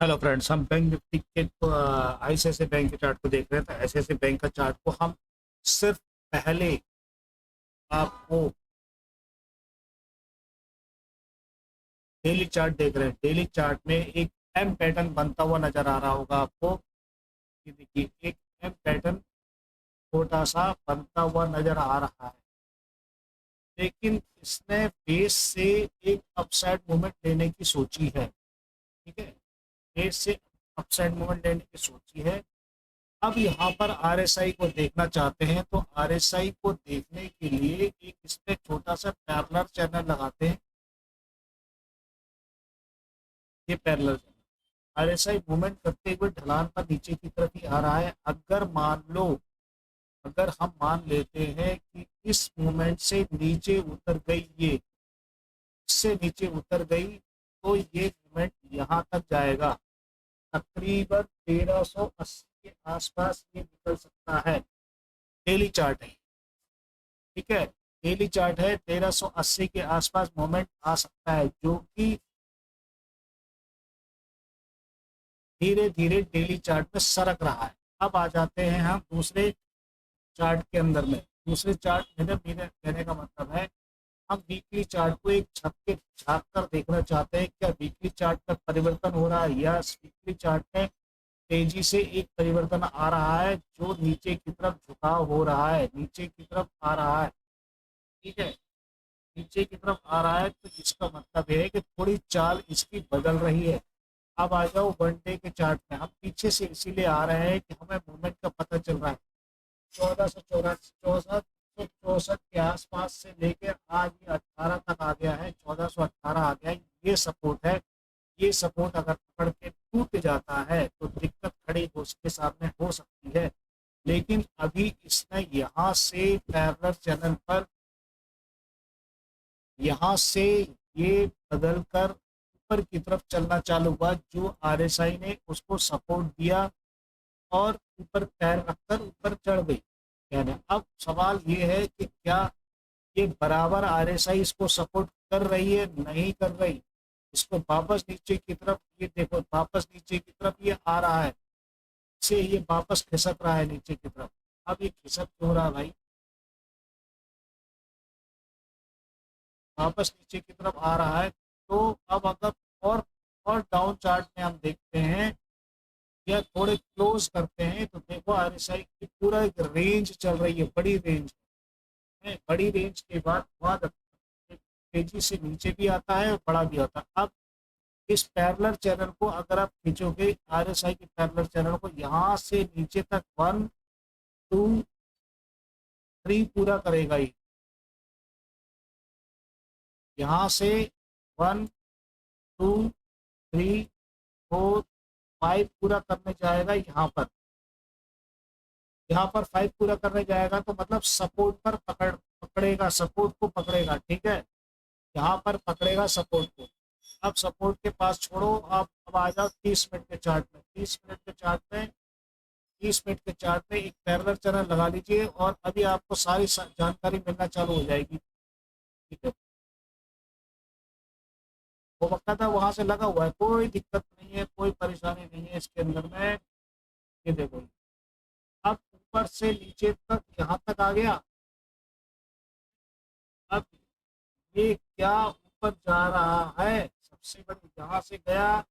Hello friends, हम bank Nifty के ICICI bank के चार्ट को देख रहे थे। आईसीआईसीआई बैंक का चार्ट को हम सिर्फ पहले आपको डेली चार्ट देख रहे हैं। डेली चार्ट में एक एम पैटर्न बनता हुआ नजर आ रहा होगा आपको। ये देखिए, एक एम पैटर्न छोटा सा बनता हुआ नजर आ रहा है, लेकिन इसने बेस से एक अपसाइड मूवमेंट लेने की सोची है। ठीक है, बेस से अपसाइड मूवमेंट लेने की सोची है। अब यहाँ पर आरएसआई को देखना चाहते हैं, तो आरएसआई को देखने के लिए एक इसमें छोटा सा पैरेलल चैनल लगाते हैं। ये पैरेलल चैनल आरएसआई मूवमेंट करते हुए ढलान पर नीचे की तरफ ही आ रहा है। अगर मान लो, अगर हम मान लेते हैं कि इस मूवमेंट से नीचे उतर गई, ये इससे नीचे उतर गई, तो ये मूवमेंट यहाँ तक जाएगा। तकरीबन 1380 के आसपास ये निकल सकता है। डेली चार्ट है, ठीक है, डेली चार्ट है। 1380 के आसपास मोमेंट आ सकता है, जो कि धीरे धीरे डेली चार्ट में सरक रहा है। अब आ जाते हैं हम दूसरे चार्ट के अंदर में। दूसरे चार्ट मेरे मेरे कहने का मतलब है, हम वीकली चार्ट को एक छत के झांक कर देखना चाहते हैं, क्या वीकली चार्ट में परिवर्तन हो रहा है, या वीकली चार्ट में तेजी से एक परिवर्तन आ रहा है जो नीचे की तरफ झुकाव हो रहा है, नीचे की तरफ आ रहा है। ठीक है, नीचे की तरफ आ रहा है, तो इसका मतलब है कि थोड़ी चाल इसकी बदल रही है। अब आ जाओ वन डे के चार्ट में। हम पीछे से इसीलिए आ रहे हैं कि हमें मूवमेंट का पता चल रहा है। 1484 के आसपास से लेकर आज ये 18 तक आ गया है, 1418 आ गया है। ये सपोर्ट है। ये सपोर्ट अगर पकड़ के टूट जाता है तो दिक्कत खड़ी उसके सामने हो सकती है। लेकिन अभी इसने यहाँ से पैरेलल चैनल पर, यहाँ से ये बदल कर ऊपर की तरफ चलना चालू हुआ, जो आरएसआई ने उसको सपोर्ट दिया और ऊपर पैर रखकर ऊपर चढ़ गई। यानी अब सवाल ये है कि क्या ये बराबर आरएसआई इसको सपोर्ट कर रही है, नहीं कर रही। इसको वापस नीचे की तरफ, ये देखो वापस नीचे की तरफ ये आ रहा है, से ये वापस खिसक रहा है नीचे की तरफ। अब ये खिसक क्यों रहा भाई, वापस नीचे की तरफ आ रहा है। तो अब अगर और डाउन चार्ट में हम देखते हैं या थोड़े क्लोज करते हैं, तो देखो आरएसआई की पूरा एक रेंज चल रही है, बड़ी रेंज है। बड़ी रेंज के बाद तेजी से नीचे भी आता है और बड़ा भी आता है। अब इस पैरेलल चैनल को अगर आप खींचोगे, आरएसआई के पैरेलल चैनल को, यहाँ से नीचे तक 1 2 3 पूरा करेगा ये। यहाँ से 1 2 3 4 5 पूरा करने जाएगा। यहाँ पर 5 पूरा करने जाएगा, तो मतलब सपोर्ट पर पकड़ेगा, सपोर्ट को पकड़ेगा। ठीक है, यहाँ पर पकड़ेगा सपोर्ट को। अब सपोर्ट के पास छोड़ो, आप अब आ जाओ 30 मिनट के चार्ट में। 30 मिनट के चार्ट में एक पैरेलल चैनल लगा लीजिए, और अभी आपको सारी जानकारी मिलना चालू हो जाएगी। ठीक है, वो बकायदा वहां से लगा हुआ है, कोई दिक्कत नहीं है, कोई परेशानी नहीं है इसके अंदर में। ये देखो, अब ऊपर से नीचे तक यहाँ तक आ गया। अब ये क्या ऊपर जा रहा है, सबसे बड़ी, यहाँ से गया,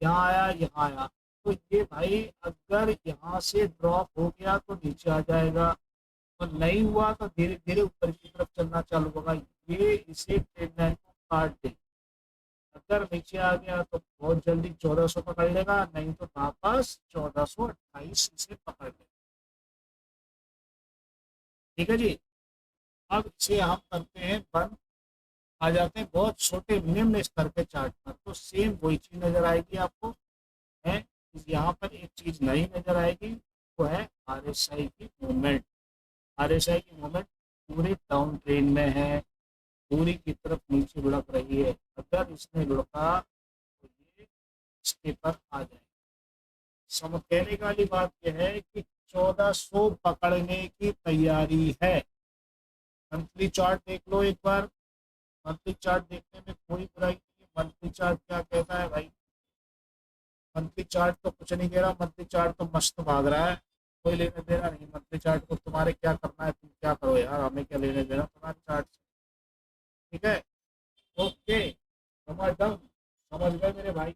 यहाँ आया, यहाँ आया। तो ये भाई अगर यहाँ से ड्रॉप हो गया तो नीचे आ जाएगा, और नहीं हुआ तो धीरे धीरे ऊपर की तरफ चलना चालू होगा। ये इसे ट्रेड लाइन को काट दे। अगर नीचे आ गया तो बहुत जल्दी 1400 पकड़ लेगा, नहीं तो वापस 1428 इसे पकड़ लेगा। ठीक है जी। अब इसे हम करते हैं बंद, आ जाते हैं बहुत छोटे निम्न स्तर के चार्ट पर, तो सेम वही चीज नजर आएगी आपको है। यहाँ पर एक चीज नई नजर आएगी, वो है आरएसआई की मूवमेंट। आरएसआई की मूवमेंट पूरे डाउन ट्रेन में है, पूरी की तरफ नीचे लुढ़क रही है। अगर इसने लुढ़का तो ये इसके पर आ जाए। समझ कहने वाली बात यह है कि 1400 पकड़ने की तैयारी है। मंथली चार्ट देख लो एक बार। मंथली चार्ट देखने में कोई बुराई नहीं है। मंथली चार्ट क्या कहता है भाई, मंथली चार्ट तो कुछ नहीं कह रहा, मंथली चार्ट तो मस्त भाग रहा है, कोई लेने देना नहीं मंथली चार्ट को, तुम्हारे क्या करना है तुम क्या करो यार, हमें क्या लेने देना तुम्हारे चार्ट से। ठीक है, ओके, समझ गए मेरे भाई।